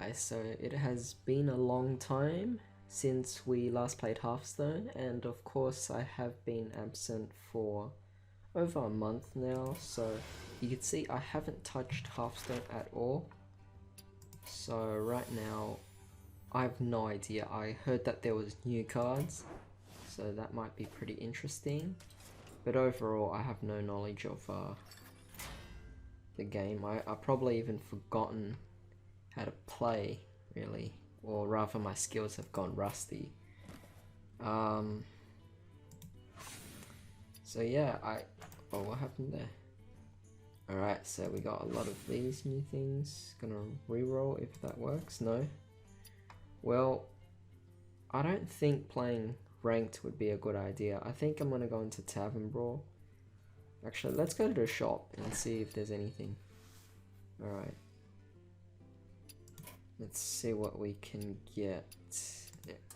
guys, so it has been a long time since we last played Hearthstone, and of course I have been absent for over a month now, so you can see I haven't touched Hearthstone at all. So right now I have no idea. I heard that there was new cards, so that might be pretty interesting, but overall I have no knowledge of the game. I probably even forgotten how to play, really, or rather my skills have gone rusty. So yeah, oh, what happened there? Alright, so we got a lot of these new things. Gonna reroll if that works. No? Well, I don't think playing ranked would be a good idea. I think I'm gonna go into Tavern Brawl. Actually, let's go to the shop and see if there's anything. Alright. Let's see what we can get.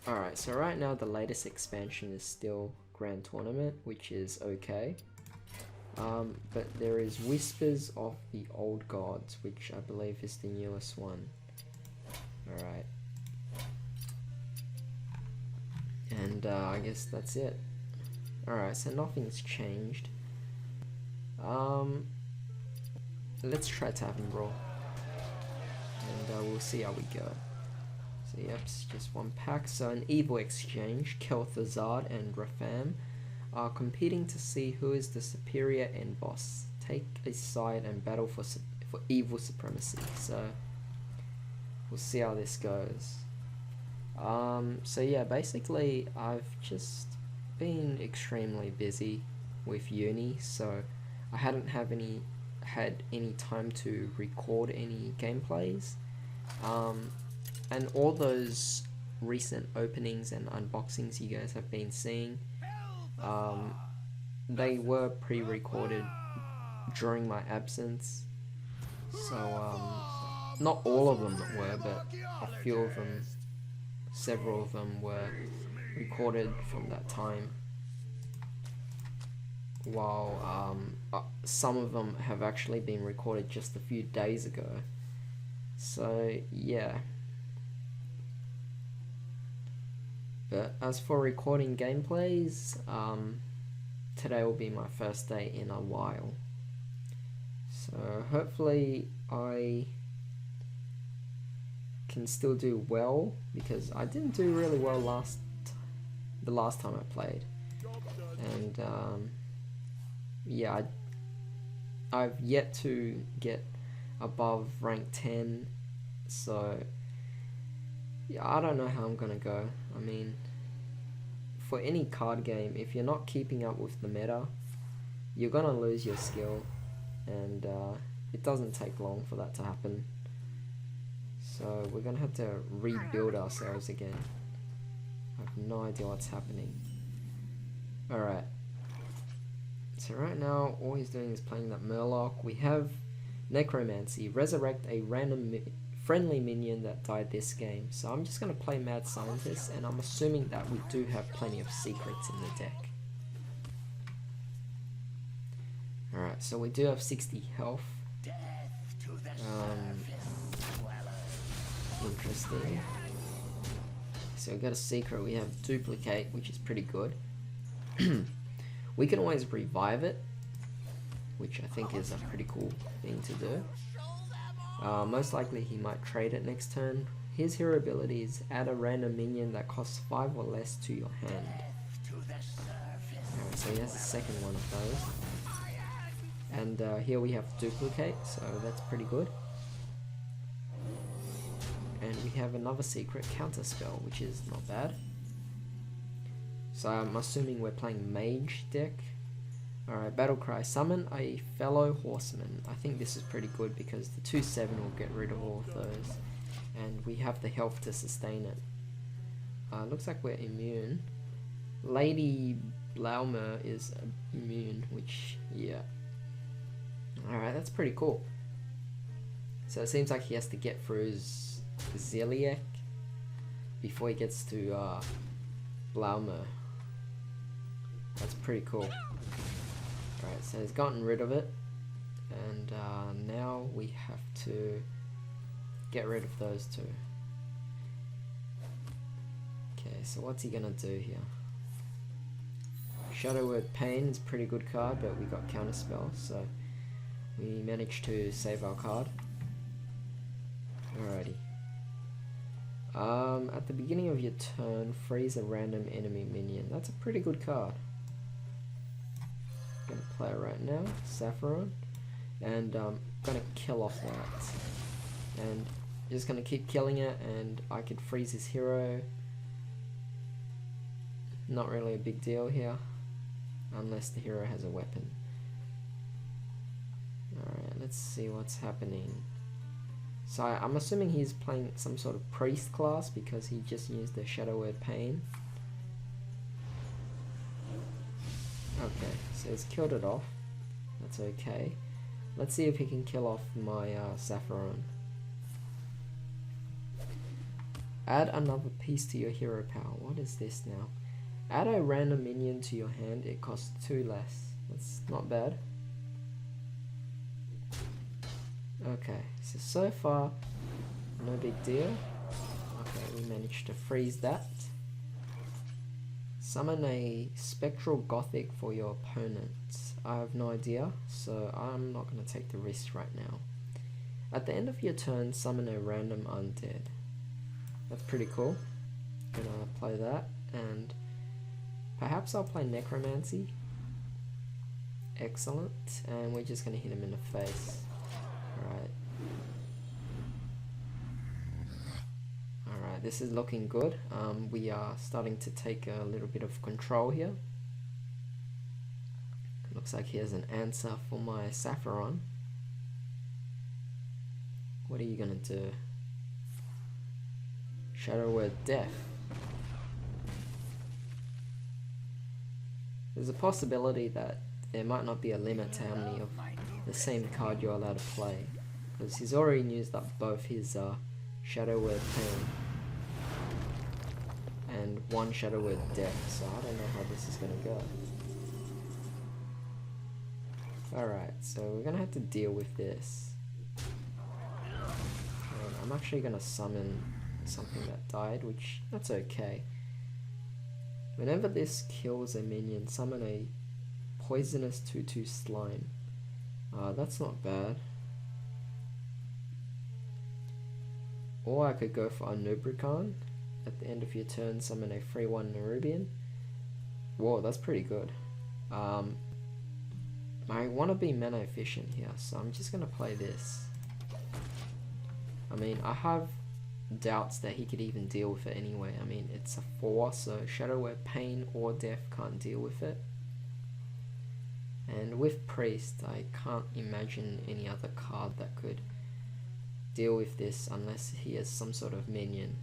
Alright, so right now the latest expansion is still Grand Tournament, which is okay. But there is Whispers of the Old Gods, which I believe is the newest one. Alright. And I guess that's it. Alright, so nothing's changed. Let's try Tavern Brawl. And we'll see how we go. So yep, it's just one pack. So an Evil Exchange, Kel'Thuzad and Ratham are competing to see who is the superior end boss. Take a side and battle for evil supremacy. So we'll see how this goes. So yeah, basically I've just been extremely busy with uni, so I hadn't had any time to record any gameplays. And all those recent openings and unboxings you guys have been seeing, they were pre-recorded during my absence. So not all of them were, but a few of them, several of them were recorded from that time. While some of them have actually been recorded just a few days ago. So yeah. But as for recording gameplays, today will be my first day in a while. So hopefully I can still do well, because I didn't do really well the last time I played. And yeah, I've yet to get above rank 10, so yeah, I don't know how I'm gonna go. I mean, for any card game, if you're not keeping up with the meta, you're gonna lose your skill, and it doesn't take long for that to happen. So we're gonna have to rebuild ourselves again. I have no idea what's happening. Alright. So right now, all he's doing is playing that Murloc. We have Necromancy, resurrect a random friendly minion that died this game. So I'm just going to play Mad Scientist, and I'm assuming that we do have plenty of secrets in the deck. Alright, so we do have 60 health. Interesting. So we got a secret, we have Duplicate, which is pretty good. We can always revive it, which I think is a pretty cool thing to do. Most likely he might trade it next turn. His hero ability is add a random minion that costs 5 or less to your hand. Alright, so he has the second one of those. And here we have Duplicate, so that's pretty good. And we have another secret, Counterspell, which is not bad. So I'm assuming we're playing Mage deck. Alright, Battlecry, summon a fellow horseman. I think this is pretty good because the 2/7 will get rid of all of those. And we have the health to sustain it. Looks like we're immune. Lady Blaumer is immune, which, yeah. Alright, that's pretty cool. So it seems like he has to get through his Ziliek before he gets to Blaumer. That's pretty cool. Alright, so he's gotten rid of it, and now we have to get rid of those two. Okay, so what's he gonna do here? Shadow Word Pain is a pretty good card, but we got Counterspell, so we managed to save our card. Alrighty. At the beginning of your turn, freeze a random enemy minion. That's a pretty good card. Gonna play it right now, Saffron, and gonna kill off that. And just gonna keep killing it, and I could freeze his hero. Not really a big deal here, unless the hero has a weapon. Alright, let's see what's happening. So I'm assuming he's playing some sort of priest class because he just used the Shadow Word Pain. Okay, so he's killed it off. That's okay. Let's see if he can kill off my Saffron. Add another piece to your hero power. What is this now? Add a random minion to your hand. It costs 2 less. That's not bad. Okay, so far, no big deal. Okay, we managed to freeze that. Summon a Spectral Gothic for your opponent. I have no idea, so I'm not going to take the risk right now. At the end of your turn, summon a random undead. That's pretty cool. Gonna play that, and perhaps I'll play Necromancy. Excellent, and we're just going to hit him in the face. Alright, this is looking good. We are starting to take a little bit of control here. Looks like he has an answer for my Saffron. What are you gonna do? Shadow Word Death. There's a possibility that there might not be a limit to how many of the same card you're allowed to play, because he's already used up both his Shadow Word Pain and 1 Shadow Word Death, so I don't know how this is going to go. Alright, so we're going to have to deal with this. And I'm actually going to summon something that died, which, that's okay. Whenever this kills a minion, summon a Poisonous 2/2 Slime. That's not bad. Or I could go for a Nubrican. At the end of your turn, summon a 3/1 Nerubian. Whoa, that's pretty good. I want to be mana efficient here, so I'm just going to play this. I mean, I have doubts that he could even deal with it anyway. I mean, it's a 4, so Shadow Word Pain or Death can't deal with it. And with Priest, I can't imagine any other card that could deal with this unless he has some sort of minion.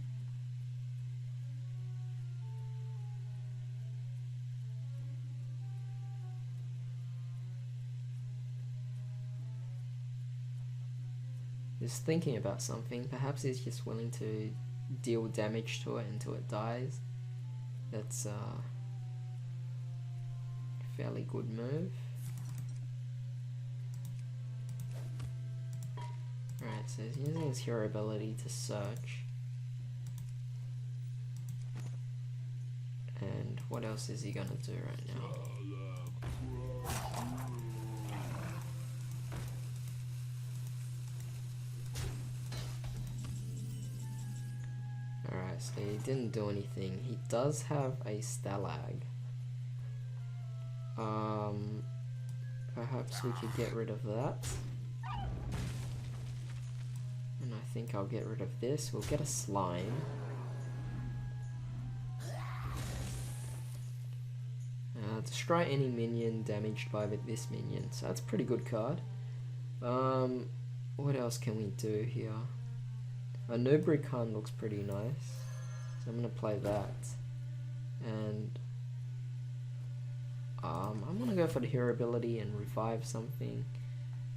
Just thinking about something, perhaps he's just willing to deal damage to it until it dies. That's a fairly good move. Alright, so he's using his hero ability to search. And what else is he gonna do right now? Alright, so he didn't do anything. He does have a Stalag. Perhaps we could get rid of that. And I think I'll get rid of this. We'll get a Slime. Destroy any minion damaged by this minion. So that's a pretty good card. What else can we do here? A Nubrican looks pretty nice. So I'm going to play that. And I'm going to go for the hero ability and revive something.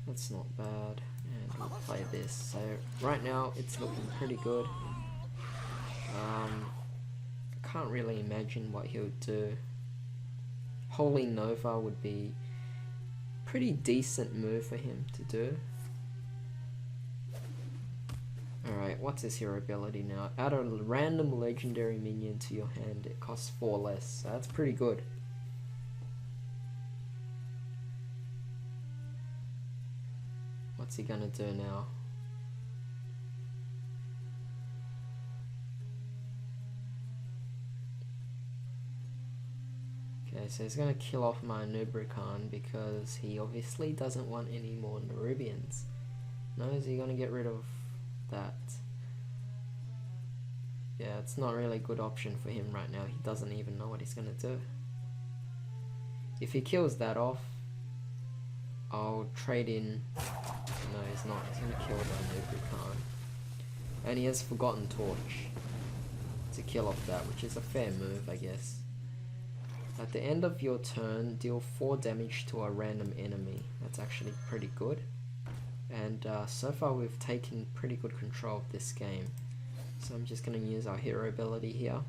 That's not bad. And we'll play this. So right now it's looking pretty good. I can't really imagine what he'll do. Holy Nova would be a pretty decent move for him to do. Alright, what's his hero ability now? Add a random legendary minion to your hand. It costs 4 less. So that's pretty good. What's he gonna do now? Okay, so he's gonna kill off my Nubrican because he obviously doesn't want any more Nerubians. No, is he gonna get rid of that? Yeah, it's not really a good option for him right now. He doesn't even know what he's gonna do. If he kills that off, I'll trade in. No, he's not. He's gonna kill the Nubrican. And he has Forgotten Torch to kill off that, which is a fair move, I guess. At the end of your turn, deal 4 damage to a random enemy. That's actually pretty good. And so far we've taken pretty good control of this game. So I'm just going to use our hero ability here.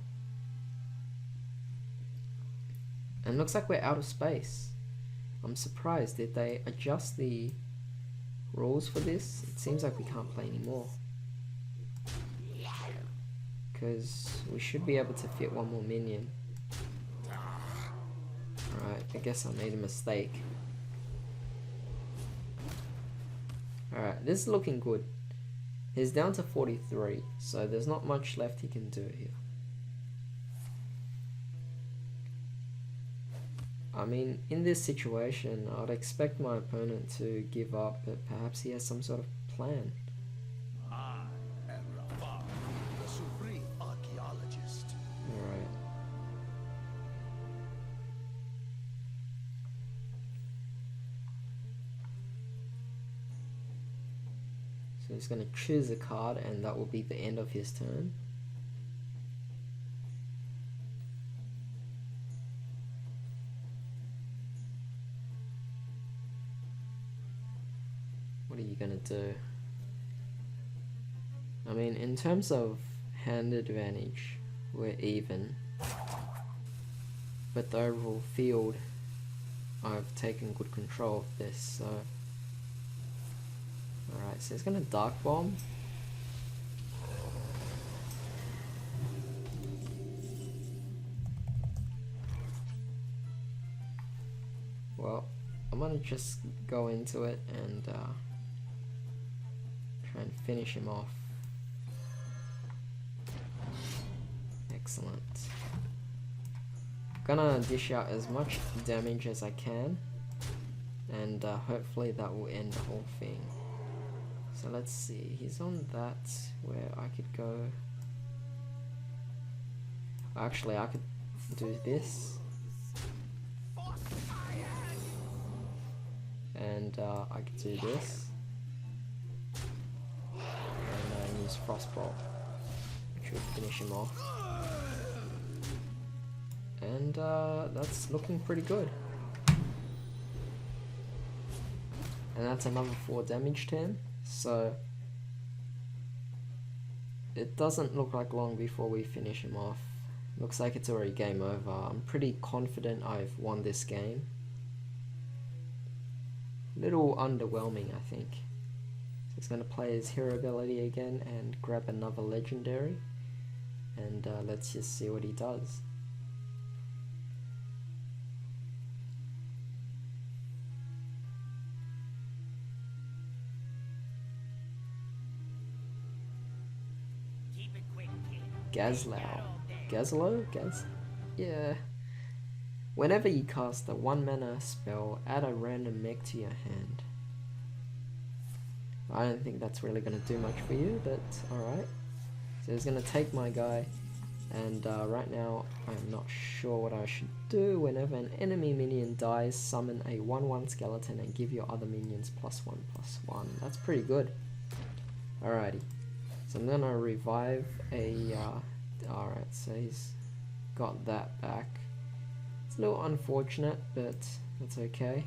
And it looks like we're out of space. I'm surprised. Did they adjust the rules for this? It seems like we can't play anymore. Because we should be able to fit one more minion. Alright, I guess I made a mistake. Alright, this is looking good. He's down to 43, so there's not much left he can do here. I mean, in this situation, I'd expect my opponent to give up, but perhaps he has some sort of plan. I am Rafar, the supreme archaeologist. Alright. So he's going to choose a card, and that will be the end of his turn. What are you going to do? I mean, in terms of hand advantage, we're even. But the overall field, I've taken good control of this, so... Alright, so he's gonna Dark Bomb. Well, I'm gonna just go into it and try and finish him off. Excellent. Gonna dish out as much damage as I can, and hopefully that will end the whole thing. So let's see, he's on that where I could go. Actually, I could do this. And I could do this. And use Frostbolt, which would finish him off. And that's looking pretty good. And that's another 4 damage to him. So it doesn't look like long before we finish him off. Looks like it's already game over. I'm pretty confident I've won this game. Little underwhelming, I think. So he's going to play his hero ability again and grab another legendary. And let's just see what he does. Gazlo? Yeah. Whenever you cast a 1 mana spell, add a random mech to your hand. I don't think that's really going to do much for you, but alright. So he's going to take my guy, and right now I'm not sure what I should do. Whenever an enemy minion dies, summon a 1/1 skeleton and give your other minions +1/+1. That's pretty good. Alrighty. So I'm going to revive a... Alright, so he's got that back. It's a little unfortunate, but that's okay.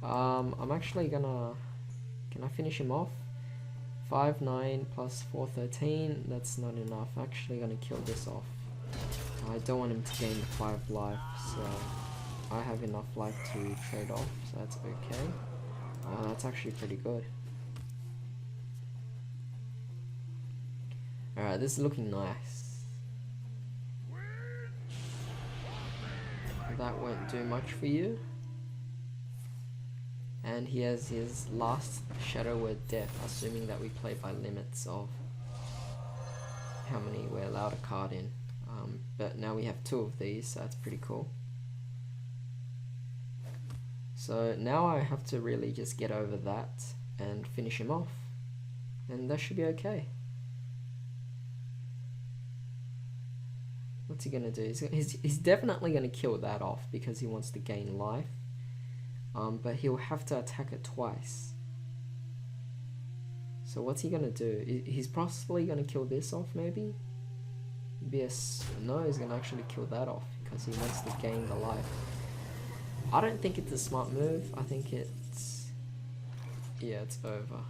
I'm actually gonna... Can I finish him off? 5, 9 plus 4, 13. That's not enough. I'm actually gonna kill this off. I don't want him to gain the 5 life, so I have enough life to trade off, so that's okay. That's actually pretty good. Alright, this is looking nice. That won't do much for you. And he has his last Shadow Word Death, assuming that we play by limits of how many we're allowed a card in. But now we have 2 of these, so that's pretty cool. So now I have to really just get over that and finish him off. And that should be okay. What's he gonna do? He's definitely gonna kill that off because he wants to gain life. But he'll have to attack it twice. So what's he gonna do? He's possibly gonna kill this off, maybe? No, he's gonna actually kill that off because he wants to gain the life. I don't think it's a smart move. I think it's... yeah, it's over.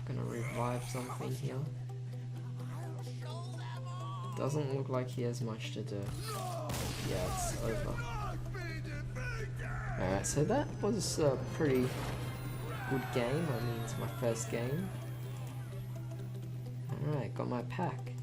Gonna revive something here. Doesn't look like he has much to do. Yeah, it's over. Alright, so that was a pretty good game. I mean, it's my first game. Alright, got my pack.